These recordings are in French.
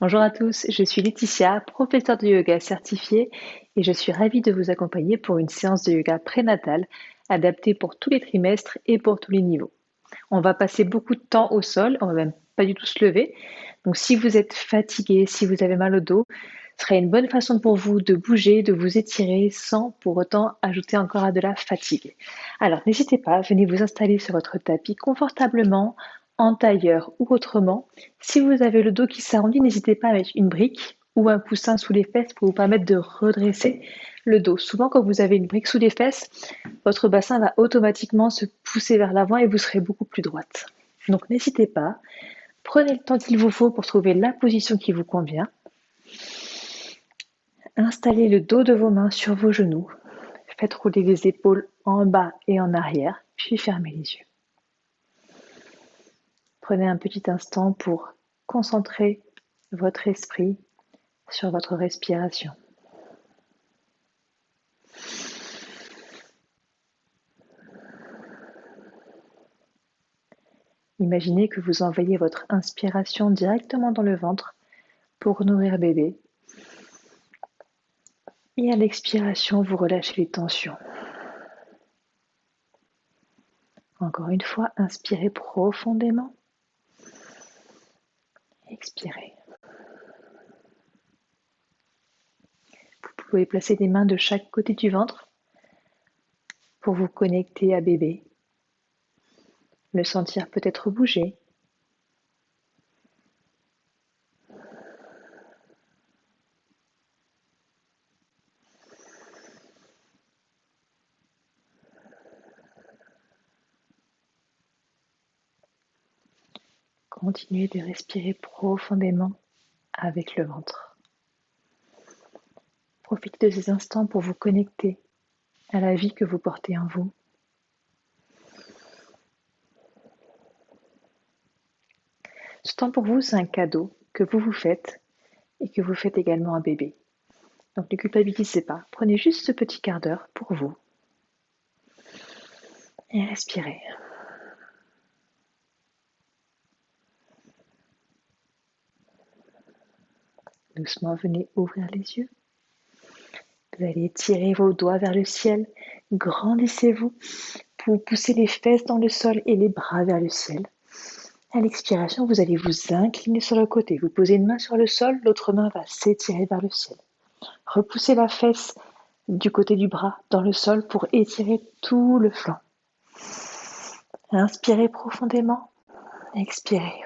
Bonjour à tous, je suis Laetitia, professeure de yoga certifiée et je suis ravie de vous accompagner pour une séance de yoga prénatal adaptée pour tous les trimestres et pour tous les niveaux. On va passer beaucoup de temps au sol, on va même pas du tout se lever. Donc si vous êtes fatigué, si vous avez mal au dos, ce serait une bonne façon pour vous de bouger, de vous étirer sans pour autant ajouter encore à de la fatigue. Alors n'hésitez pas, venez vous installer sur votre tapis confortablement, en tailleur ou autrement. Si vous avez le dos qui s'arrondit, n'hésitez pas à mettre une brique ou un coussin sous les fesses pour vous permettre de redresser le dos. Souvent, quand vous avez une brique sous les fesses, votre bassin va automatiquement se pousser vers l'avant et vous serez beaucoup plus droite. Donc n'hésitez pas, prenez le temps qu'il vous faut pour trouver la position qui vous convient. Installez le dos de vos mains sur vos genoux. Faites rouler les épaules en bas et en arrière, puis fermez les yeux. Prenez un petit instant pour concentrer votre esprit sur votre respiration. Imaginez que vous envoyez votre inspiration directement dans le ventre pour nourrir bébé. Et à l'expiration, vous relâchez les tensions. Encore une fois, inspirez profondément. Expirez. Vous pouvez placer des mains de chaque côté du ventre pour vous connecter à bébé. Le sentir peut-être bouger. Continuez de respirer profondément avec le ventre. Profitez de ces instants pour vous connecter à la vie que vous portez en vous. Ce temps pour vous, c'est un cadeau que vous vous faites et que vous faites également à bébé. Donc ne culpabilisez pas, prenez juste ce petit quart d'heure pour vous et respirez. Doucement, venez ouvrir les yeux. Vous allez étirer vos doigts vers le ciel, grandissez-vous pour pousser les fesses dans le sol et les bras vers le ciel. À l'expiration, vous allez vous incliner sur le côté. Vous posez une main sur le sol, l'autre main va s'étirer vers le ciel. Repoussez la fesse du côté du bras dans le sol pour étirer tout le flanc. Inspirez profondément, expirez.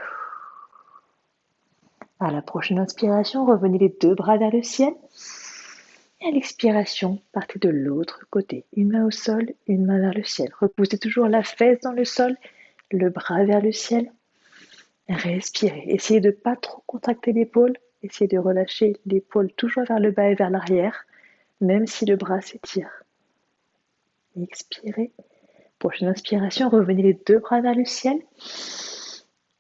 À la prochaine inspiration, revenez les deux bras vers le ciel. Et à l'expiration, partez de l'autre côté. Une main au sol, une main vers le ciel. Repoussez toujours la fesse dans le sol, le bras vers le ciel. Respirez. Essayez de ne pas trop contracter l'épaule. Essayez de relâcher l'épaule toujours vers le bas et vers l'arrière, même si le bras s'étire. Expirez. Prochaine inspiration, revenez les deux bras vers le ciel.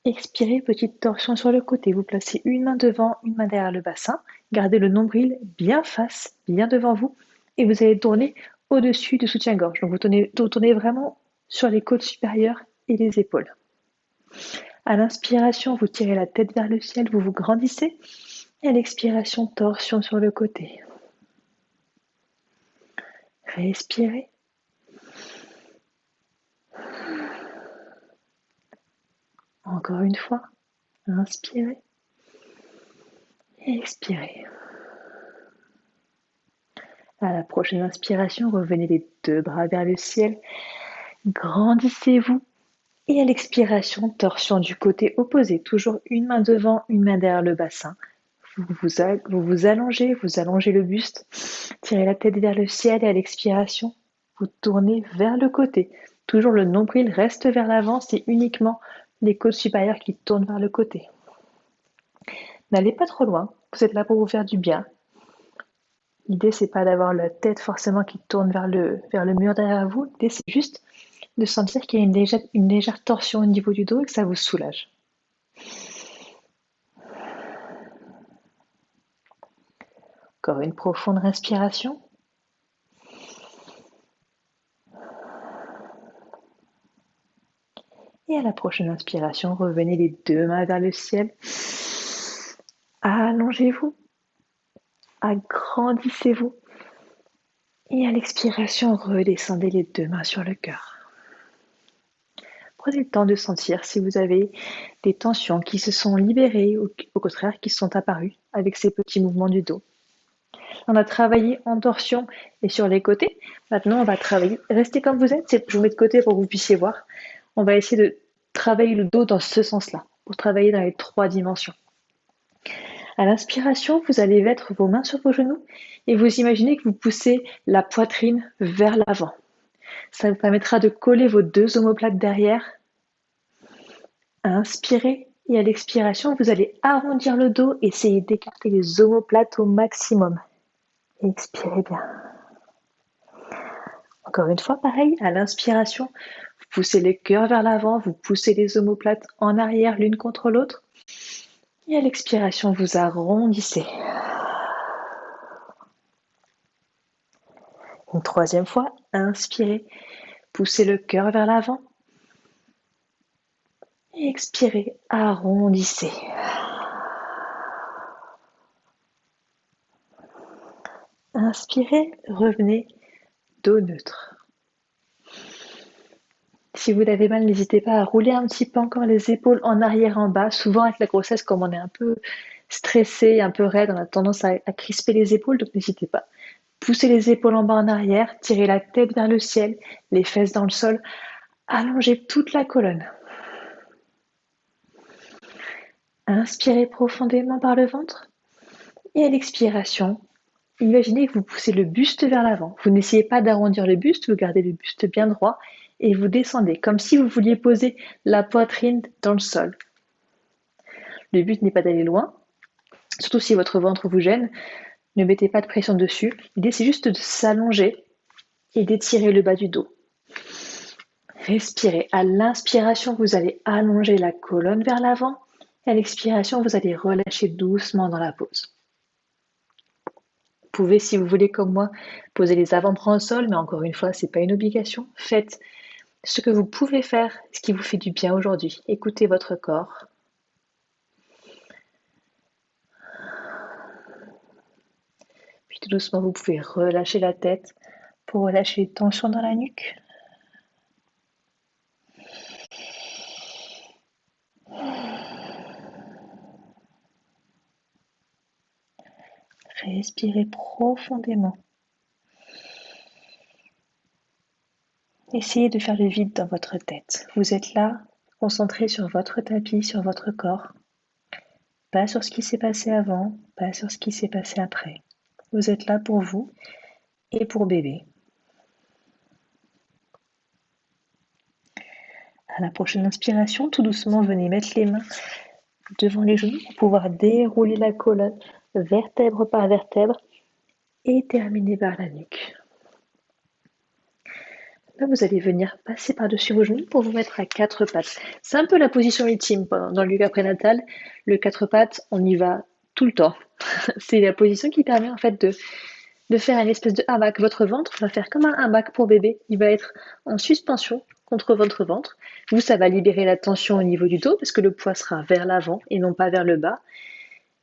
Expirez, petite torsion sur le côté. Vous placez une main devant, une main derrière le bassin. Gardez le nombril bien face, bien devant vous. Et vous allez tourner au-dessus du soutien-gorge. Donc vous tournez vraiment sur les côtes supérieures et les épaules. À l'inspiration, vous tirez la tête vers le ciel, vous vous grandissez. Et à l'expiration, torsion sur le côté. Respirez. Encore une fois, inspirez. Et expirez. À la prochaine inspiration, revenez les deux bras vers le ciel. Grandissez-vous. Et à l'expiration, torsion du côté opposé. Toujours une main devant, une main derrière le bassin. Vous allongez le buste. Tirez la tête vers le ciel et à l'expiration, vous tournez vers le côté. Toujours le nombril reste vers l'avant, c'est uniquement les côtes supérieures qui tournent vers le côté. N'allez pas trop loin, vous êtes là pour vous faire du bien. L'idée, c'est pas d'avoir la tête forcément qui tourne vers le mur derrière vous. L'idée, c'est juste de sentir qu'il y a une légère torsion au niveau du dos et que ça vous soulage. Encore une profonde respiration. Et à la prochaine inspiration, revenez les deux mains vers le ciel. Allongez-vous, agrandissez-vous. Et à l'expiration, redescendez les deux mains sur le cœur. Prenez le temps de sentir si vous avez des tensions qui se sont libérées ou au contraire qui sont apparues avec ces petits mouvements du dos. On a travaillé en torsion et sur les côtés. Maintenant, on va travailler. Restez comme vous êtes. Je vous mets de côté pour que vous puissiez voir. On va essayer de travailler le dos dans ce sens-là, pour travailler dans les 3 dimensions. À l'inspiration, vous allez mettre vos mains sur vos genoux et vous imaginez que vous poussez la poitrine vers l'avant. Ça vous permettra de coller vos 2 omoplates derrière. Inspirez et à l'expiration, vous allez arrondir le dos, essayez d'écarter les omoplates au maximum. Expirez bien. Encore une fois, pareil, à l'inspiration, vous poussez le cœur vers l'avant, vous poussez les omoplates en arrière l'une contre l'autre. Et à l'expiration, vous arrondissez. Une 3e fois, inspirez, poussez le cœur vers l'avant. Et expirez, arrondissez. Inspirez, revenez, dos neutre. Si vous avez mal, n'hésitez pas à rouler un petit peu encore les épaules en arrière, en bas. Souvent avec la grossesse, comme on est un peu stressé, un peu raide, on a tendance à crisper les épaules, donc n'hésitez pas. Poussez les épaules en bas en arrière, tirez la tête vers le ciel, les fesses dans le sol, allongez toute la colonne. Inspirez profondément par le ventre et à l'expiration, imaginez que vous poussez le buste vers l'avant. Vous n'essayez pas d'arrondir le buste, vous gardez le buste bien droit et vous descendez comme si vous vouliez poser la poitrine dans le sol. Le but n'est pas d'aller loin, surtout si votre ventre vous gêne, ne mettez pas de pression dessus. L'idée c'est juste de s'allonger et d'étirer le bas du dos. Respirez. À l'inspiration, vous allez allonger la colonne vers l'avant. Et à l'expiration, vous allez relâcher doucement dans la pose. Vous pouvez, si vous voulez, comme moi, poser les avant-bras au sol, mais encore une fois, ce n'est pas une obligation. Faites ce que vous pouvez faire, ce qui vous fait du bien aujourd'hui. Écoutez votre corps. Puis tout doucement, vous pouvez relâcher la tête pour relâcher les tensions dans la nuque. Respirez profondément. Essayez de faire le vide dans votre tête. Vous êtes là, concentré sur votre tapis, sur votre corps. Pas sur ce qui s'est passé avant, pas sur ce qui s'est passé après. Vous êtes là pour vous et pour bébé. À la prochaine inspiration, tout doucement, venez mettre les mains devant les genoux pour pouvoir dérouler la colonne vertèbre par vertèbre et terminer par la nuque. Là, vous allez venir passer par-dessus vos genoux pour vous mettre à 4 pattes. C'est un peu la position ultime dans le yoga prénatal. Le 4 pattes, on y va tout le temps. C'est la position qui permet en fait de faire une espèce de hamac. Votre ventre va faire comme un hamac pour bébé. Il va être en suspension contre votre ventre. Vous, ça va libérer la tension au niveau du dos parce que le poids sera vers l'avant et non pas vers le bas.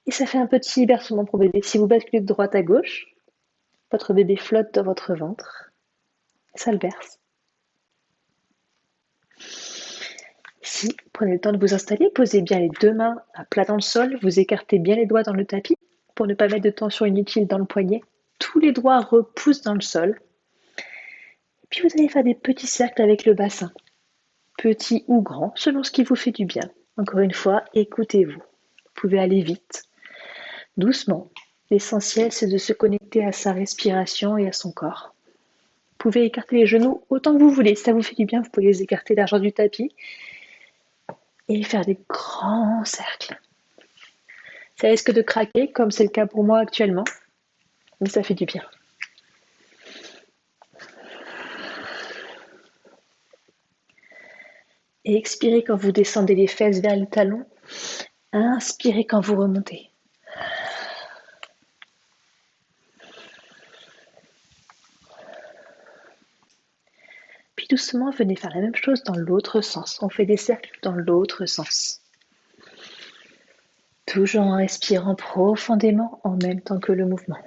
Et ça fait un petit bercement pour bébé. Si vous basculez de droite à gauche, votre bébé flotte dans votre ventre. Ça le berce. Ici, prenez le temps de vous installer, posez bien les 2 mains à plat dans le sol, vous écartez bien les doigts dans le tapis pour ne pas mettre de tension inutile dans le poignet. Tous les doigts repoussent dans le sol. Et puis vous allez faire des petits cercles avec le bassin, petits ou grands, selon ce qui vous fait du bien. Encore une fois, écoutez-vous. Vous pouvez aller vite, doucement. L'essentiel, c'est de se connecter à sa respiration et à son corps. Vous pouvez écarter les genoux autant que vous voulez. Si ça vous fait du bien, vous pouvez les écarter largeur du tapis et faire des grands cercles. Ça risque de craquer, comme c'est le cas pour moi actuellement, mais ça fait du bien. Et expirez quand vous descendez les fesses vers les talons. Inspirez quand vous remontez. Puis doucement, venez faire la même chose dans l'autre sens. On fait des cercles dans l'autre sens. Toujours en respirant profondément en même temps que le mouvement.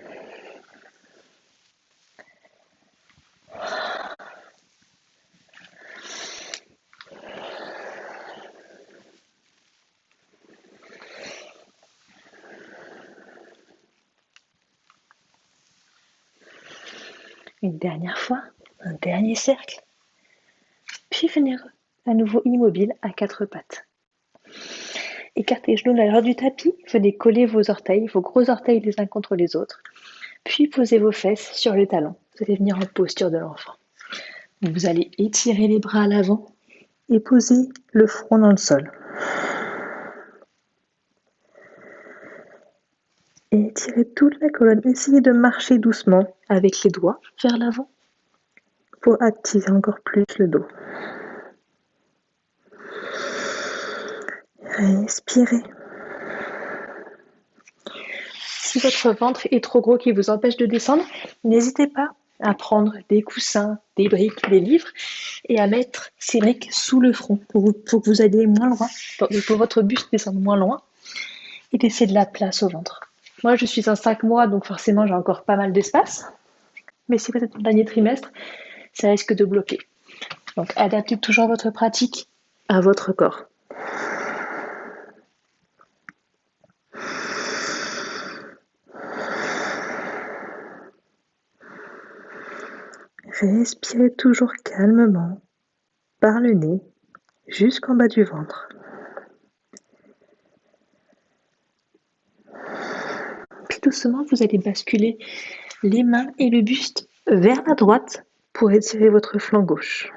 Une dernière fois, un dernier cercle. Puis venez à nouveau immobile à quatre pattes. Écartez les genoux de la largeur du tapis, venez coller vos orteils, vos gros orteils les uns contre les autres. Puis posez vos fesses sur les talons. Vous allez venir en posture de l'enfant. Vous allez étirer les bras à l'avant et poser le front dans le sol. Et étirez toute la colonne. Essayez de marcher doucement avec les doigts vers l'avant pour activer encore plus le dos. Respirez. Si votre ventre est trop gros qui vous empêche de descendre, n'hésitez pas à prendre des coussins, des briques, des livres et à mettre ces briques sous le front pour que vous alliez moins loin, pour votre buste descende moins loin et laisser de la place au ventre. Moi, je suis en 5 mois, donc forcément, j'ai encore pas mal d'espace. Mais si vous êtes dans le dernier trimestre, ça risque de bloquer. Donc, adaptez toujours votre pratique à votre corps. Respirez toujours calmement par le nez jusqu'en bas du ventre. Puis doucement, vous allez basculer les mains et le buste vers la droite pour étirer votre flanc gauche.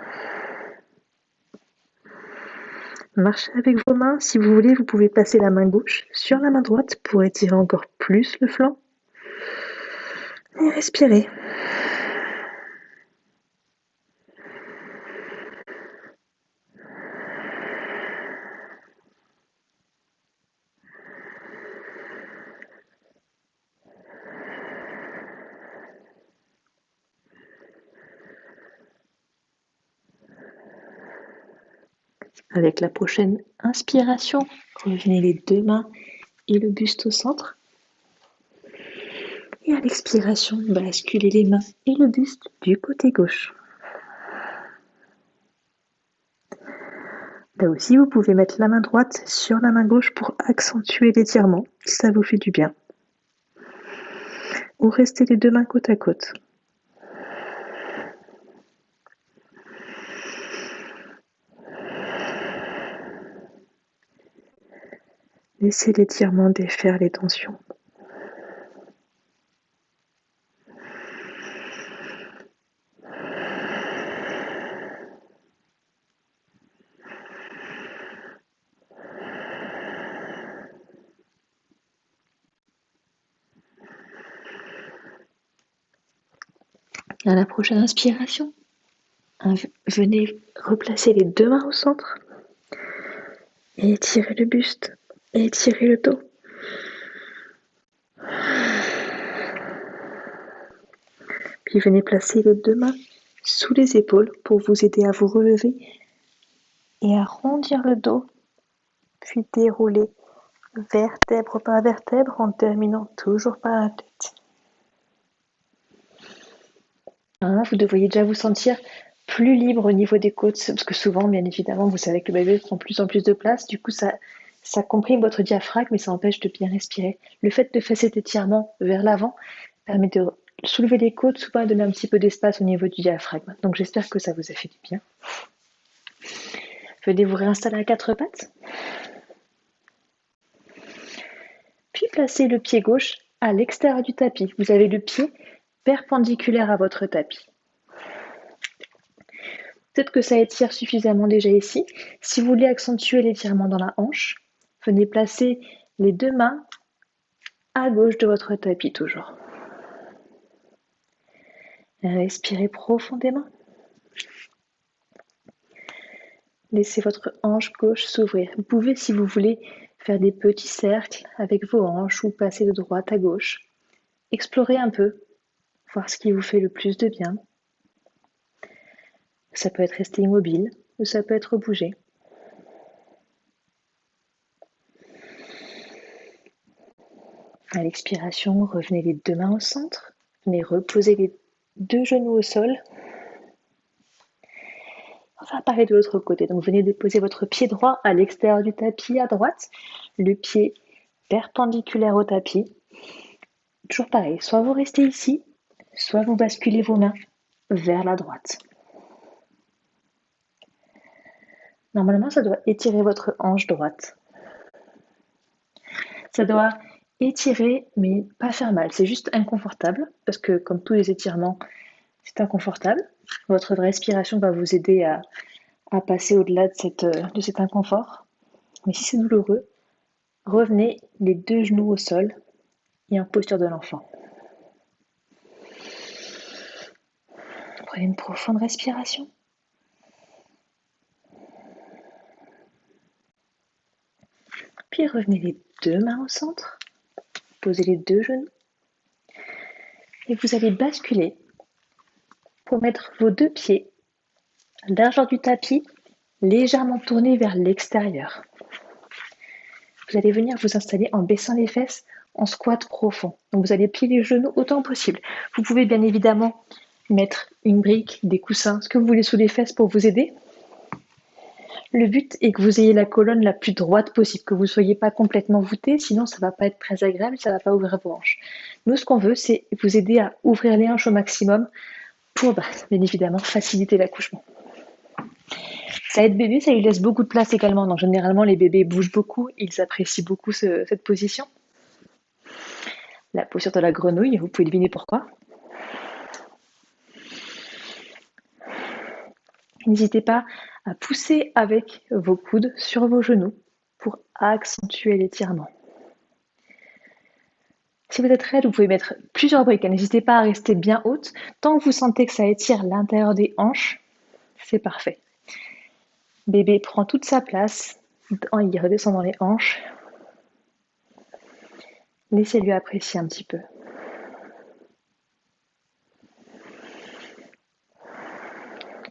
Marchez avec vos mains. Si vous voulez, vous pouvez passer la main gauche sur la main droite pour étirer encore plus le flanc. Et respirez. Avec la prochaine inspiration, revenez les deux mains et le buste au centre. Et à l'expiration, basculez les mains et le buste du côté gauche. Là aussi, vous pouvez mettre la main droite sur la main gauche pour accentuer l'étirement, si ça vous fait du bien. Ou restez les deux mains côte à côte. Laissez l'étirement défaire les tensions. À la prochaine inspiration, venez replacer les deux mains au centre et étirez le buste et étirez le dos. Puis venez placer les deux mains sous les épaules pour vous aider à vous relever et à arrondir le dos, puis dérouler vertèbre par vertèbre en terminant toujours par la tête. Vous devriez déjà vous sentir plus libre au niveau des côtes, parce que souvent, bien évidemment, vous savez que le bébé prend plus en plus de place, du coup ça comprime votre diaphragme et ça empêche de bien respirer. Le fait de faire cet étirement vers l'avant permet de soulever les côtes, souvent et donner un petit peu d'espace au niveau du diaphragme. Donc j'espère que ça vous a fait du bien. Venez vous réinstaller à quatre pattes. Puis placez le pied gauche à l'extérieur du tapis. Vous avez le pied perpendiculaire à votre tapis. Peut-être que ça étire suffisamment déjà ici. Si vous voulez accentuer l'étirement dans la hanche, venez placer les deux mains à gauche de votre tapis toujours. Respirez profondément. Laissez votre hanche gauche s'ouvrir. Vous pouvez, si vous voulez, faire des petits cercles avec vos hanches ou passer de droite à gauche. Explorez un peu, voir ce qui vous fait le plus de bien. Ça peut être rester immobile ou ça peut être bouger. À l'expiration, revenez les deux mains au centre. Venez reposer les deux genoux au sol. On va parler de l'autre côté. Donc venez déposer votre pied droit à l'extérieur du tapis à droite, le pied perpendiculaire au tapis. Toujours pareil, soit vous restez ici, soit vous basculez vos mains vers la droite. Normalement, ça doit étirer votre hanche droite. Ça doit étirer, mais pas faire mal. C'est juste inconfortable, parce que comme tous les étirements, c'est inconfortable. Votre respiration va vous aider à passer au-delà de cet inconfort. Mais si c'est douloureux, revenez les deux genoux au sol et en posture de l'enfant. Prenez une profonde respiration. Puis revenez les deux mains au centre. Posez les deux genoux. Et vous allez basculer pour mettre vos deux pieds à la largeur du tapis, légèrement tournés vers l'extérieur. Vous allez venir vous installer en baissant les fesses en squat profond. Donc vous allez plier les genoux autant que possible. Vous pouvez bien évidemment mettre une brique, des coussins, ce que vous voulez sous les fesses pour vous aider. Le but est que vous ayez la colonne la plus droite possible, que vous ne soyez pas complètement voûté, sinon ça ne va pas être très agréable, ça ne va pas ouvrir vos hanches. Nous, ce qu'on veut, c'est vous aider à ouvrir les hanches au maximum pour, bien évidemment, faciliter l'accouchement. Ça aide bébé, ça lui laisse beaucoup de place également. Donc généralement, les bébés bougent beaucoup, ils apprécient beaucoup cette position. La posture de la grenouille, vous pouvez deviner pourquoi. N'hésitez pas à pousser avec vos coudes sur vos genoux pour accentuer l'étirement. Si vous êtes raide, vous pouvez mettre plusieurs briques. N'hésitez pas à rester bien haute. Tant que vous sentez que ça étire l'intérieur des hanches, c'est parfait. Bébé prend toute sa place, il redescend dans les hanches. Laissez-lui apprécier un petit peu.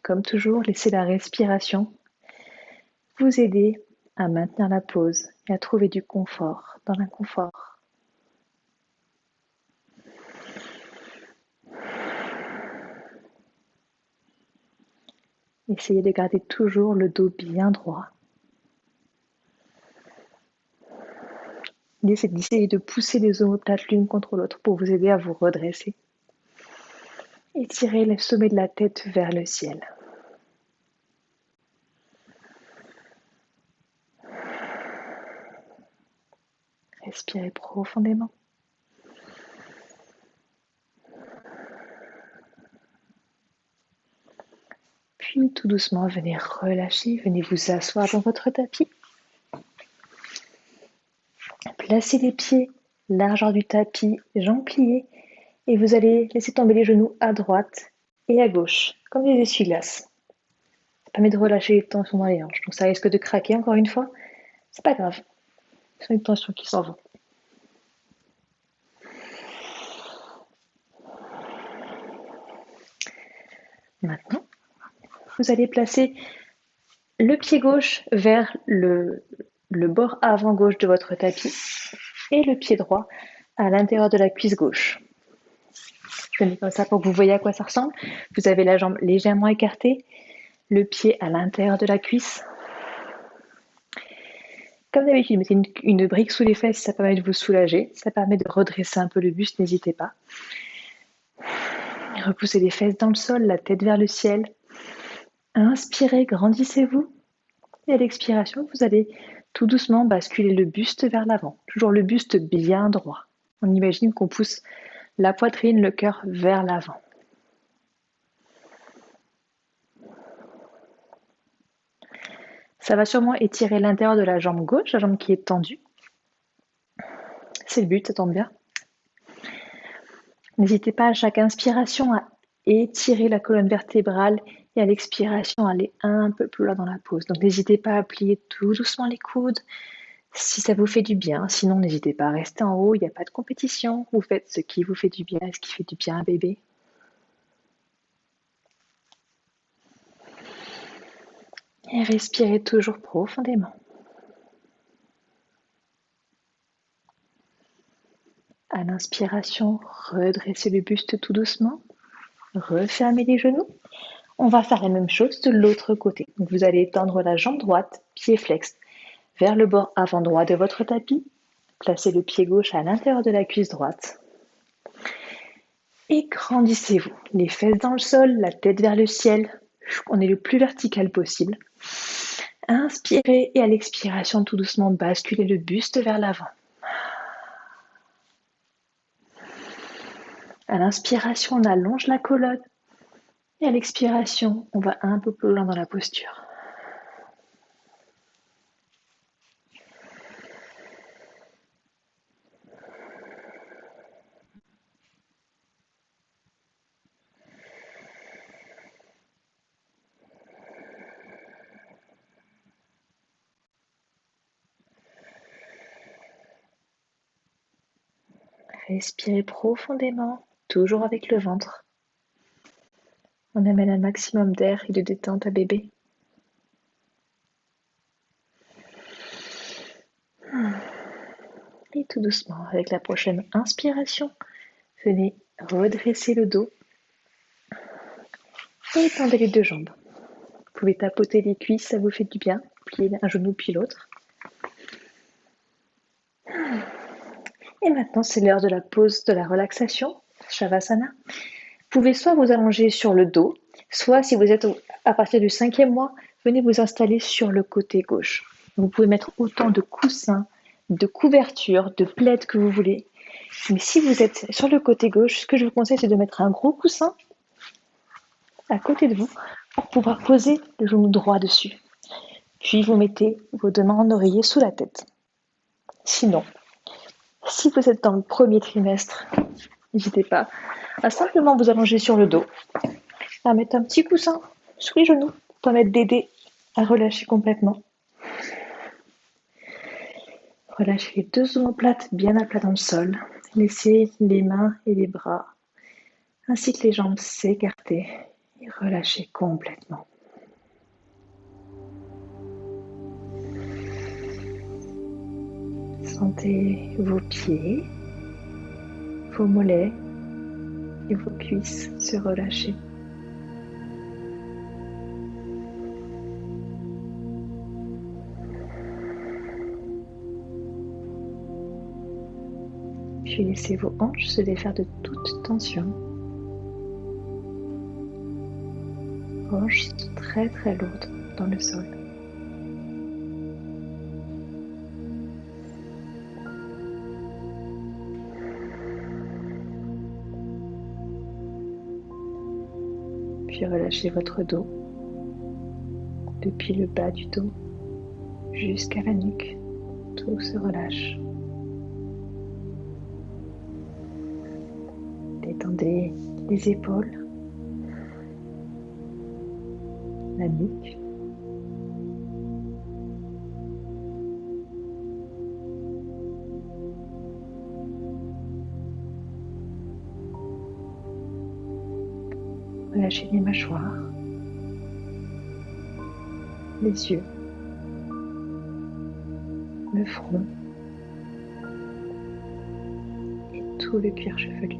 Comme toujours, laissez la respiration vous aider à maintenir la pause et à trouver du confort dans l'inconfort. Essayez de garder toujours le dos bien droit. L'idée, c'est d'essayer de pousser les omoplates l'une contre l'autre pour vous aider à vous redresser. Étirez le sommet de la tête vers le ciel. Respirez profondément. Puis tout doucement, venez relâcher, venez vous asseoir dans votre tapis. Placez les pieds, largeur du tapis, jambes pliées, et vous allez laisser tomber les genoux à droite et à gauche, comme des essuie-glaces. Ça permet de relâcher les tensions dans les hanches. Donc ça risque de craquer encore une fois, c'est pas grave. Ce sont les tensions qui s'en vont. Maintenant, vous allez placer le pied gauche vers le bord avant gauche de votre tapis et le pied droit à l'intérieur de la cuisse gauche. Je mets comme ça pour que vous voyez à quoi ça ressemble. Vous avez la jambe légèrement écartée, le pied à l'intérieur de la cuisse. Comme d'habitude, mettez une brique sous les fesses, ça permet de vous soulager, ça permet de redresser un peu le buste, n'hésitez pas. Repoussez les fesses dans le sol, la tête vers le ciel. Inspirez, grandissez-vous. Et à l'expiration, vous allez tout doucement basculer le buste vers l'avant. Toujours le buste bien droit. On imagine qu'on pousse la poitrine, le cœur vers l'avant. Ça va sûrement étirer l'intérieur de la jambe gauche, la jambe qui est tendue. C'est le but, ça tombe bien. N'hésitez pas à chaque inspiration à étirer la colonne vertébrale et à l'expiration à aller un peu plus loin dans la pose. Donc n'hésitez pas à plier tout doucement les coudes si ça vous fait du bien. Sinon, n'hésitez pas à rester en haut, il n'y a pas de compétition. Vous faites ce qui vous fait du bien, ce qui fait du bien à bébé. Et respirez toujours profondément. À l'inspiration, redressez le buste tout doucement. Refermez les genoux. On va faire la même chose de l'autre côté. Vous allez étendre la jambe droite, pied flex, vers le bord avant droit de votre tapis. Placez le pied gauche à l'intérieur de la cuisse droite. Et grandissez-vous. Les fesses dans le sol, la tête vers le ciel. On est le plus vertical possible. Inspirez et à l'expiration, tout doucement, basculez le buste vers l'avant. À l'inspiration, on allonge la colonne. Et à l'expiration, on va un peu plus loin dans la posture. Respirez profondément, toujours avec le ventre. On amène un maximum d'air et de détente à bébé. Et tout doucement, avec la prochaine inspiration, venez redresser le dos et tendez les deux jambes. Vous pouvez tapoter les cuisses, ça vous fait du bien. Plier un genou puis l'autre. Et maintenant, c'est l'heure de la pause de la relaxation, Shavasana. Vous pouvez soit vous allonger sur le dos, soit si vous êtes à partir du 5e mois, venez vous installer sur le côté gauche. Vous pouvez mettre autant de coussins, de couvertures, de plaids que vous voulez. Mais si vous êtes sur le côté gauche, ce que je vous conseille, c'est de mettre un gros coussin à côté de vous pour pouvoir poser le genou droit dessus. Puis vous mettez vos deux mains en oreiller sous la tête. Sinon, si vous êtes dans le premier trimestre, n'hésitez pas à simplement vous allonger sur le dos, à mettre un petit coussin sous les genoux pour permettre d'aider à relâcher complètement. Relâchez les deux omoplates bien à plat dans le sol. Laissez les mains et les bras ainsi que les jambes s'écarter et relâchez complètement. Sentez vos pieds, vos mollets et vos cuisses se relâcher. Puis laissez vos hanches se défaire de toute tension. Vos hanches sont très très lourdes dans le sol. Puis relâchez votre dos, depuis le bas du dos jusqu'à la nuque. Tout se relâche. Détendez les épaules, la nuque. Relâchez les mâchoires, les yeux, le front et tout le cuir chevelu.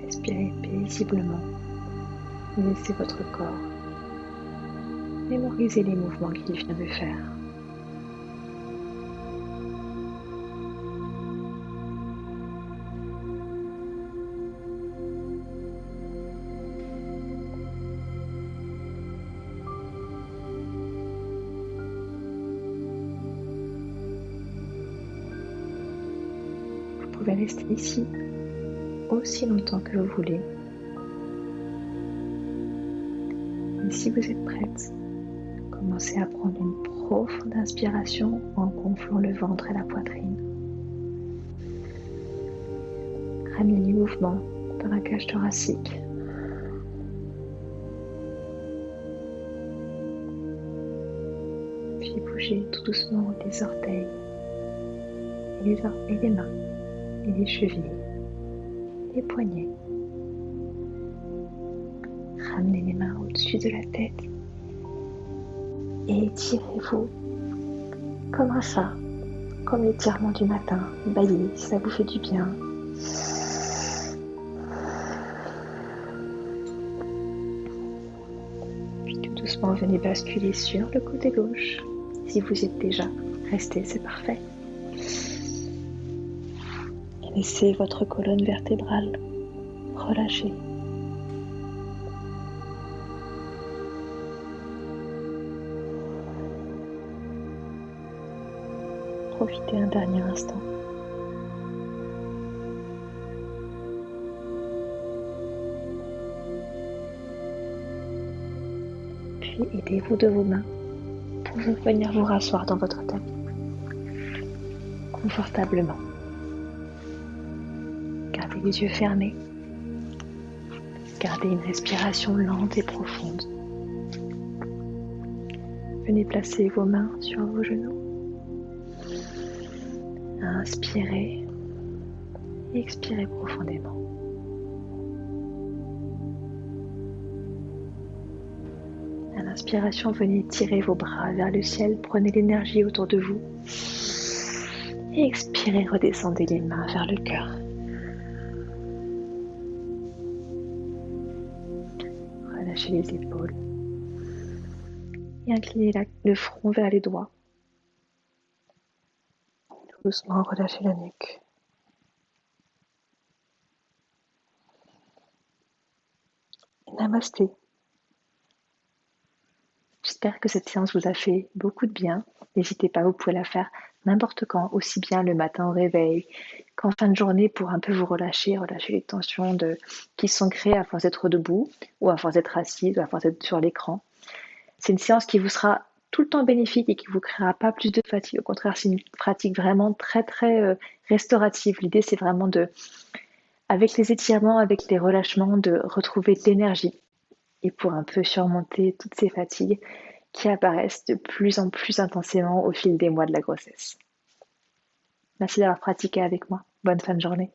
Respirez paisiblement et laissez votre corps mémoriser les mouvements qu'il vient de faire. Vous pouvez rester ici aussi longtemps que vous voulez. Et si vous êtes prête, commencez à prendre une profonde inspiration en gonflant le ventre et la poitrine. Ramenez les mouvements dans la cage thoracique. Puis bougez tout doucement les orteils, et les mains, et les chevilles, les poignets. Ramenez les mains au-dessus de la tête et étirez-vous comme un chat, comme l'étirement du matin. Baillez si ça vous fait du bien. Puis tout doucement, venez basculer sur le côté gauche. Si vous y êtes déjà, restez, c'est parfait. Et laissez votre colonne vertébrale relâcher. Profitez un dernier instant. Puis aidez-vous de vos mains pour venir vous rasseoir dans votre tapis confortablement. Gardez les yeux fermés. Gardez une respiration lente et profonde. Venez placer vos mains sur vos genoux. Inspirez et expirez profondément. À l'inspiration, venez tirer vos bras vers le ciel. Prenez l'énergie autour de vous. Et expirez, redescendez les mains vers le cœur. Relâchez les épaules. Et inclinez le front vers les doigts. Doucement, relâchez la nuque. Namasté. J'espère que cette séance vous a fait beaucoup de bien. N'hésitez pas, vous pouvez la faire n'importe quand, aussi bien le matin au réveil qu'en fin de journée pour un peu vous relâcher les tensions qui sont créées à force d'être debout ou à force d'être assise ou à force d'être sur l'écran. C'est une séance qui vous sera tout le temps bénéfique et qui ne vous créera pas plus de fatigue. Au contraire, c'est une pratique vraiment très très restaurative. L'idée, c'est vraiment avec les étirements, avec les relâchements, de retrouver de l'énergie et pour un peu surmonter toutes ces fatigues qui apparaissent de plus en plus intensément au fil des mois de la grossesse. Merci d'avoir pratiqué avec moi. Bonne fin de journée.